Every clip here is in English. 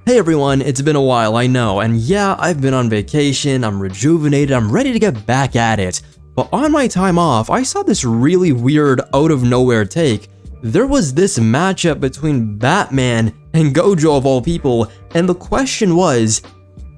Hey everyone, it's been a while, I know, and yeah, I've been on vacation, I'm rejuvenated, I'm ready to get back at it. But on my time off, I saw this really weird, out-of-nowhere take. There was this matchup between Batman and Gojo of all people, and the question was,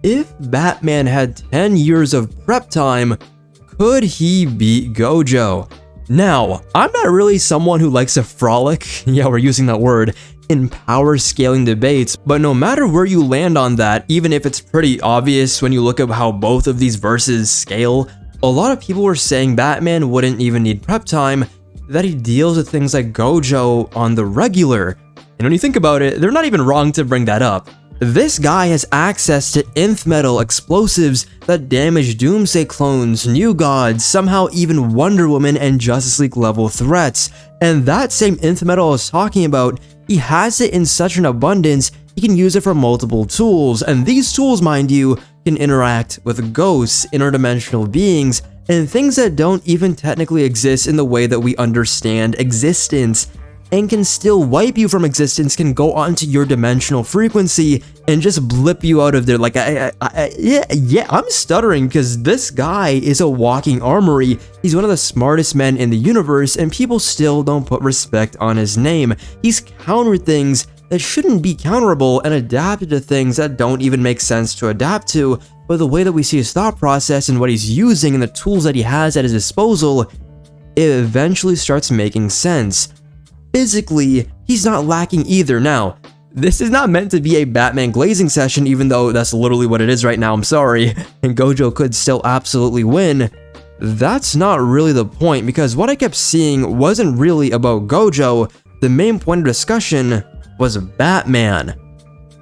if Batman had 10 years of prep time, could he beat Gojo? Now, I'm not really someone who likes to frolic, yeah, we're using that word, in power scaling debates, but no matter where you land on that, even if it's pretty obvious when you look at how both of these verses scale, a lot of people were saying Batman wouldn't even need prep time, that he deals with things like Gojo on the regular. And when you think about it, they're not even wrong to bring that up. This guy has access to Nth Metal explosives that damage Doomsday clones, New Gods, somehow even Wonder Woman and Justice League level threats. And that same Nth Metal I was talking about, he has it in such an abundance, he can use it for multiple tools, and these tools, mind you, can interact with ghosts, interdimensional beings, and things that don't even technically exist in the way that we understand existence, and can still wipe you from existence, can go onto your dimensional frequency and just blip you out of there. Like, yeah, I'm stuttering because this guy is a walking armory. He's one of the smartest men in the universe, and people still don't put respect on his name. He's countered things that shouldn't be counterable and adapted to things that don't even make sense to adapt to, but the way that we see his thought process and what he's using and the tools that he has at his disposal, it eventually starts making sense. Physically, he's not lacking either. Now, this is not meant to be a Batman glazing session, even though that's literally what it is right now, I'm sorry, and Gojo could still absolutely win. That's not really the point, because what I kept seeing wasn't really about Gojo. The main point of discussion was Batman.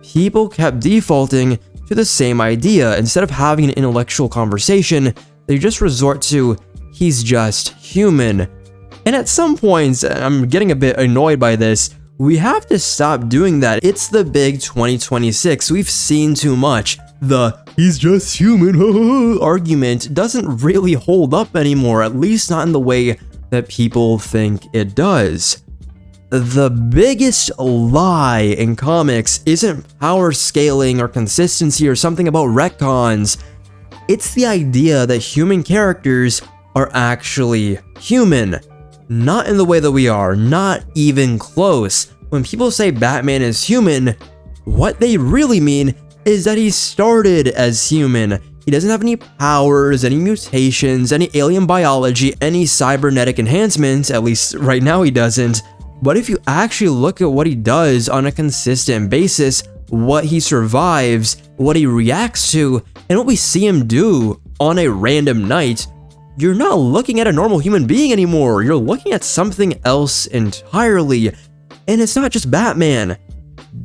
People kept defaulting to the same idea. Instead of having an intellectual conversation, they just resort to, he's just human. And at some points, I'm getting a bit annoyed by this, we have to stop doing that. It's the big 2026, we've seen too much. The he's just human argument doesn't really hold up anymore, at least not in the way that people think it does. The biggest lie in comics isn't power scaling or consistency or something about retcons. It's the idea that human characters are actually human. Not in the way that we are, not even close. When people say Batman is human, what they really mean is that he started as human. He doesn't have any powers, any mutations, any alien biology, any cybernetic enhancements, at least right now he doesn't. But if you actually look at what he does on a consistent basis, what he survives, what he reacts to, and what we see him do on a random night, you're not looking at a normal human being anymore, you're looking at something else entirely. And it's not just Batman.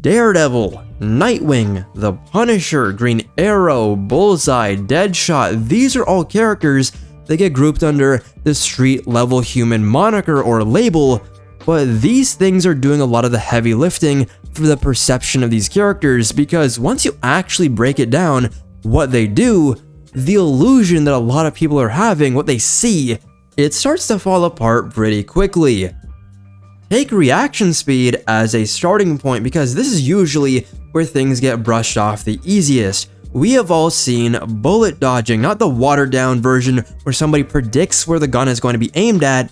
Daredevil, Nightwing, the Punisher, Green Arrow, Bullseye, Deadshot, these are all characters that get grouped under the street level human moniker or label, but these things are doing a lot of the heavy lifting for the perception of these characters, because once you actually break it down, what they do, the illusion that a lot of people are having, what they see, it starts to fall apart pretty quickly. Take reaction speed as a starting point, because this is usually where things get brushed off the easiest. We have all seen bullet dodging, not the watered down version where somebody predicts where the gun is going to be aimed at.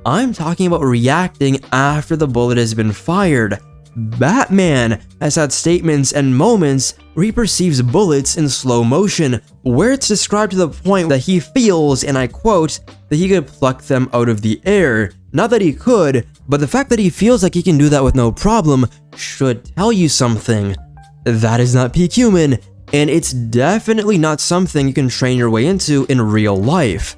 I'm talking about reacting after the bullet has been fired. Batman has had statements and moments where he perceives bullets in slow motion, where it's described to the point that he feels, and I quote, that he could pluck them out of the air. Not that he could, but the fact that he feels like he can do that with no problem should tell you something. That is not peak human, and it's definitely not something you can train your way into in real life.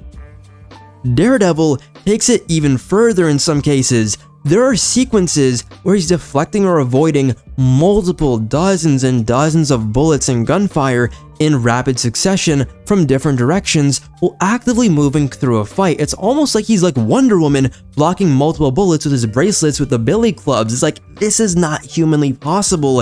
Daredevil takes it even further in some cases. There are sequences where he's deflecting or avoiding multiple dozens and dozens of bullets and gunfire in rapid succession from different directions while actively moving through a fight. It's almost like he's like Wonder Woman blocking multiple bullets with his bracelets with the billy clubs. It's like, this is not humanly possible,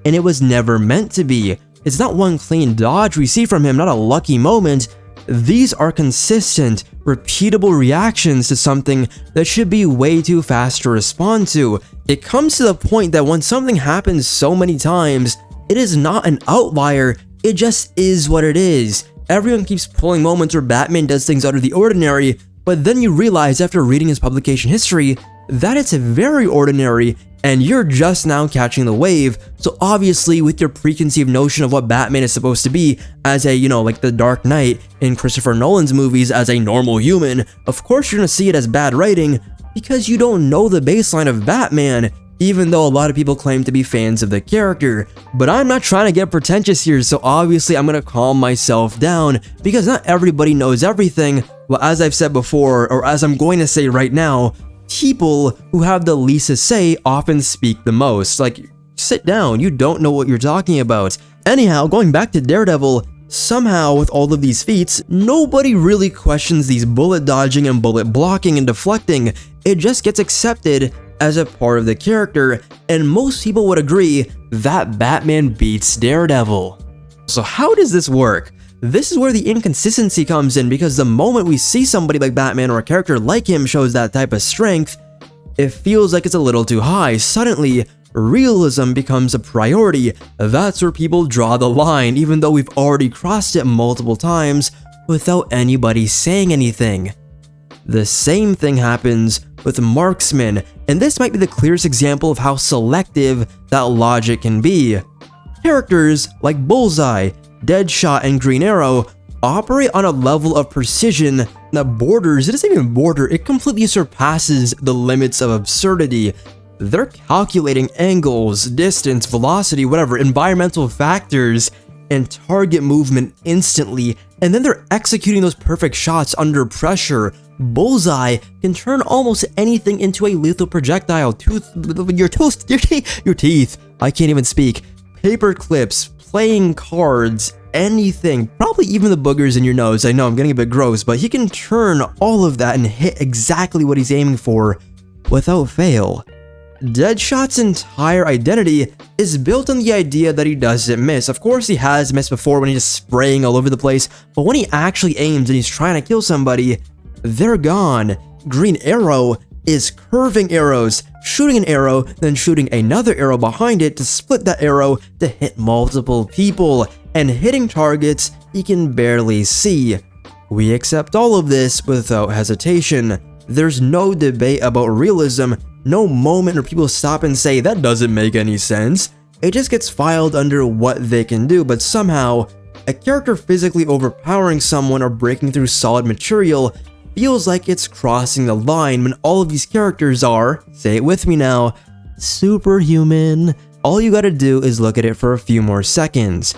and it was never meant to be. It's not one clean dodge we see from him, not a lucky moment. These are consistent, repeatable reactions to something that should be way too fast to respond to. It comes to the point that when something happens so many times, It is not an outlier, it just is what it is. Everyone keeps pulling moments where Batman does things out of the ordinary, but then you realize after reading his publication history that it's very ordinary and you're just now catching the wave. So obviously with your preconceived notion of what Batman is supposed to be as a, like the Dark Knight in Christopher Nolan's movies as a normal human, of course you're gonna see it as bad writing because you don't know the baseline of Batman, even though a lot of people claim to be fans of the character. But I'm not trying to get pretentious here, so obviously I'm gonna calm myself down because not everybody knows everything. Well, as I've said before, or as I'm going to say right now, people who have the least to say often speak the most. Like, sit down, you don't know what you're talking about. Anyhow, going back to Daredevil, somehow with all of these feats, nobody really questions these bullet dodging and bullet blocking and deflecting. It just gets accepted as a part of the character, and most people would agree that Batman beats Daredevil. So how does this work? This is where the inconsistency comes in, because the moment we see somebody like Batman or a character like him shows that type of strength, it feels like it's a little too high. Suddenly, realism becomes a priority. That's where people draw the line, even though we've already crossed it multiple times without anybody saying anything. The same thing happens with Marksmen, and this might be the clearest example of how selective that logic can be. Characters like Bullseye, Deadshot, and Green Arrow operate on a level of precision that borders, it doesn't even border, it completely surpasses the limits of absurdity. They're calculating angles, distance, velocity, whatever, environmental factors, and target movement instantly, and then they're executing those perfect shots under pressure. Bullseye can turn almost anything into a lethal projectile. Your teeth, I can't even speak. Paper clips, playing cards, anything, probably even the boogers in your nose. I know I'm getting a bit gross, but he can turn all of that and hit exactly what he's aiming for without fail. Deadshot's entire identity is built on the idea that he doesn't miss. Of course he has missed before when he's just spraying all over the place, but when he actually aims and he's trying to kill somebody, they're gone. Green Arrow is curving arrows, shooting an arrow, then shooting another arrow behind it to split that arrow to hit multiple people, and hitting targets he can barely see. We accept all of this without hesitation. There's no debate about realism, no moment where people stop and say that doesn't make any sense. It just gets filed under what they can do, but somehow, a character physically overpowering someone or breaking through solid material feels like it's crossing the line when all of these characters are, say it with me now, superhuman. All you gotta do is look at it for a few more seconds.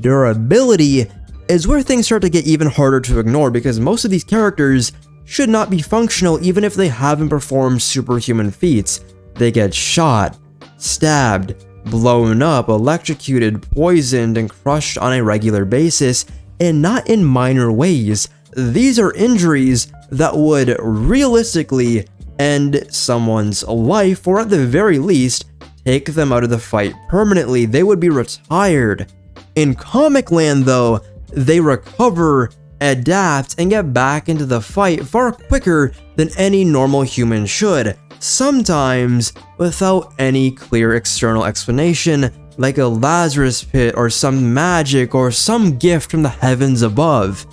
Durability is where things start to get even harder to ignore, because most of these characters should not be functional even if they haven't performed superhuman feats. They get shot, stabbed, blown up, electrocuted, poisoned, and crushed on a regular basis, and not in minor ways. These are injuries that would realistically end someone's life, or at the very least, take them out of the fight permanently. They would be retired. In comic land though, they recover, adapt, and get back into the fight far quicker than any normal human should, sometimes without any clear external explanation, like a Lazarus pit or some magic or some gift from the heavens above.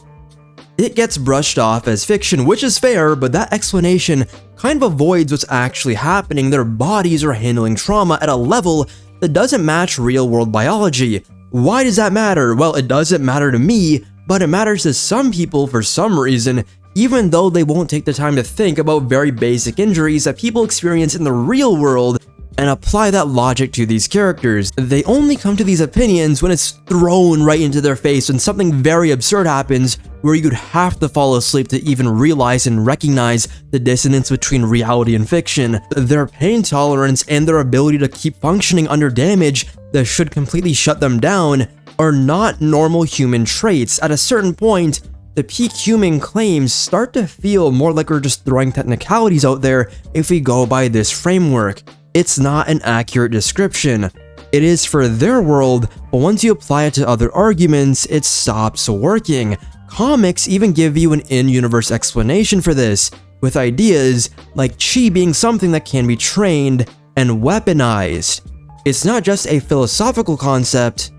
It gets brushed off as fiction, which is fair, but that explanation kind of avoids what's actually happening. Their bodies are handling trauma at a level that doesn't match real-world biology. Why does that matter? Well, it doesn't matter to me, but it matters to some people for some reason, even though they won't take the time to think about very basic injuries that people experience in the real world and apply that logic to these characters. They only come to these opinions when it's thrown right into their face, when something very absurd happens where you'd have to fall asleep to even realize and recognize the dissonance between reality and fiction. Their pain tolerance and their ability to keep functioning under damage that should completely shut them down are not normal human traits. At a certain point, the peak human claims start to feel more like we're just throwing technicalities out there if we go by this framework. It's not an accurate description. It is for their world, but once you apply it to other arguments, it stops working. Comics even give you an in-universe explanation for this, with ideas like chi being something that can be trained and weaponized. It's not just a philosophical concept,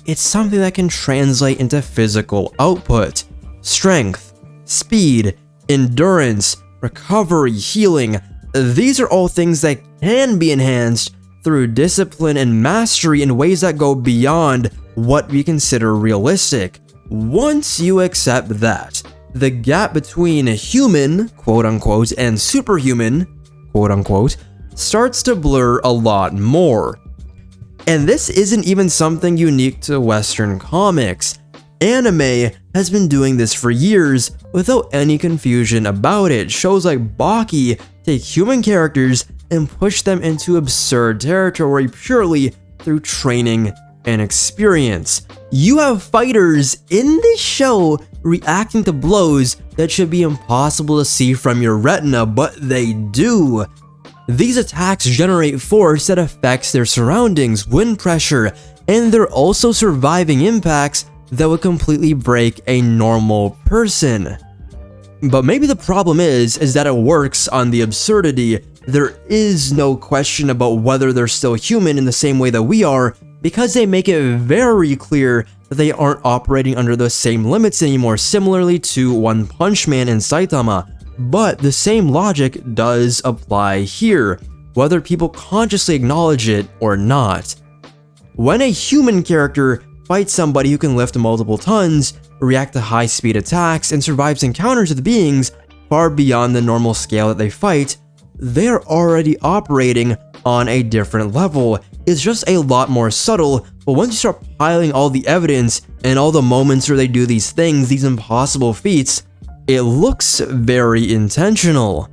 it's something that can translate into physical output. Strength, speed, endurance, recovery, healing, these are all things that can be enhanced through discipline and mastery in ways that go beyond what we consider realistic. Once you accept that, the gap between human, quote-unquote, and superhuman, quote-unquote, starts to blur a lot more. And this isn't even something unique to Western comics. Anime has been doing this for years without any confusion about it. Shows like Baki take human characters and push them into absurd territory purely through training and experience. You have fighters in this show reacting to blows that should be impossible to see from your retina, but they do. These attacks generate force that affects their surroundings, wind pressure, and they're also surviving impacts that would completely break a normal person. But maybe the problem is that it works on the absurdity. There is no question about whether they're still human in the same way that we are, because they make it very clear that they aren't operating under the same limits anymore, similarly to One Punch Man and Saitama. But the same logic does apply here, whether people consciously acknowledge it or not. When a human character fights somebody who can lift multiple tons, react to high-speed attacks, and survives encounters with beings far beyond the normal scale that they fight, they're already operating on a different level. It's just a lot more subtle, but once you start piling all the evidence and all the moments where they do these things, these impossible feats, it looks very intentional.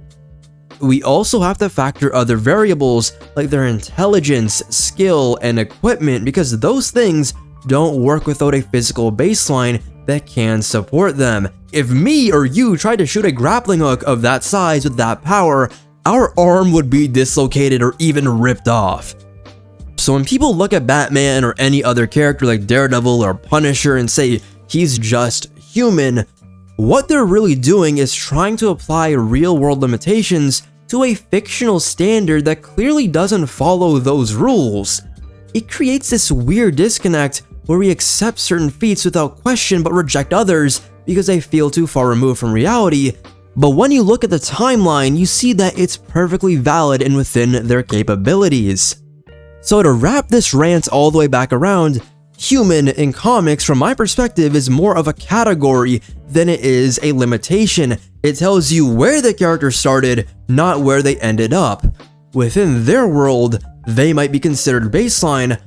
We also have to factor other variables like their intelligence, skill, and equipment, because those things don't work without a physical baseline that can support them. If me or you tried to shoot a grappling hook of that size with that power, our arm would be dislocated or even ripped off. So when people look at Batman or any other character like Daredevil or Punisher and say he's just human, what they're really doing is trying to apply real-world limitations to a fictional standard that clearly doesn't follow those rules. It creates this weird disconnect where we accept certain feats without question but reject others because they feel too far removed from reality. But when you look at the timeline, you see that it's perfectly valid and within their capabilities. So to wrap this rant all the way back around, human in comics, from my perspective, is more of a category than it is a limitation. It tells you where the character started, not where they ended up. Within their world, they might be considered baseline,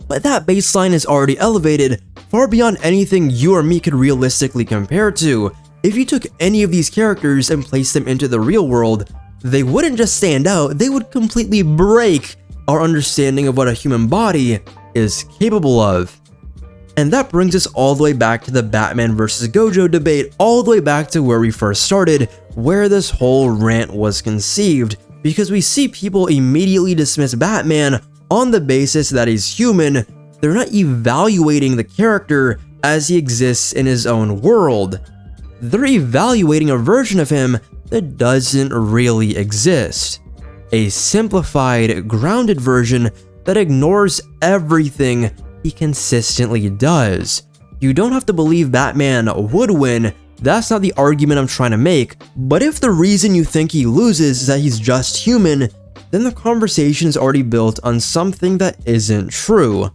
but that baseline is already elevated far beyond anything you or me could realistically compare to. If you took any of these characters and placed them into the real world, they wouldn't just stand out, they would completely break our understanding of what a human body is capable of. And that brings us all the way back to the Batman vs. Gojo debate, all the way back to where we first started, where this whole rant was conceived, because we see people immediately dismiss Batman on the basis that he's human. They're not evaluating the character as he exists in his own world. They're evaluating a version of him that doesn't really exist. A simplified, grounded version that ignores everything he consistently does. You don't have to believe Batman would win, that's not the argument I'm trying to make, but if the reason you think he loses is that he's just human, then the conversation is already built on something that isn't true.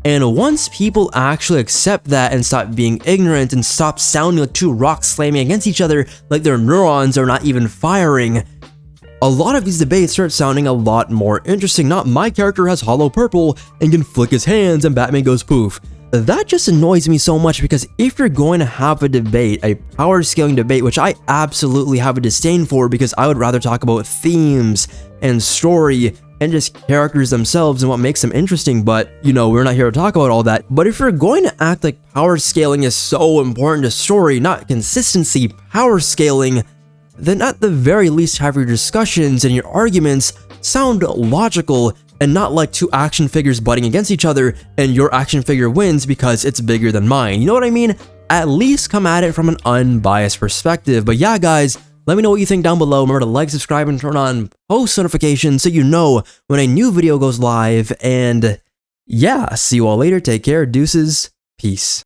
And once people actually accept that and stop being ignorant and stop sounding like two rocks slamming against each other like their neurons are not even firing, a lot of these debates start sounding a lot more interesting. Not my character has hollow purple and can flick his hands and Batman goes poof. That just annoys me so much, because if you're going to have a debate, a power scaling debate, which I absolutely have a disdain for because I would rather talk about themes and story and just characters themselves and what makes them interesting, but you know, we're not here to talk about all that. But if you're going to act like power scaling is so important to story, not consistency, power scaling, then at the very least have your discussions and your arguments sound logical and not like two action figures butting against each other and your action figure wins because it's bigger than mine. You know what I mean? At least come at it from an unbiased perspective. But yeah, guys, Let me know what you think down below. Remember to like, subscribe, and turn on post notifications so you know when a new video goes live. And yeah, see you all later. Take care. Deuces. Peace.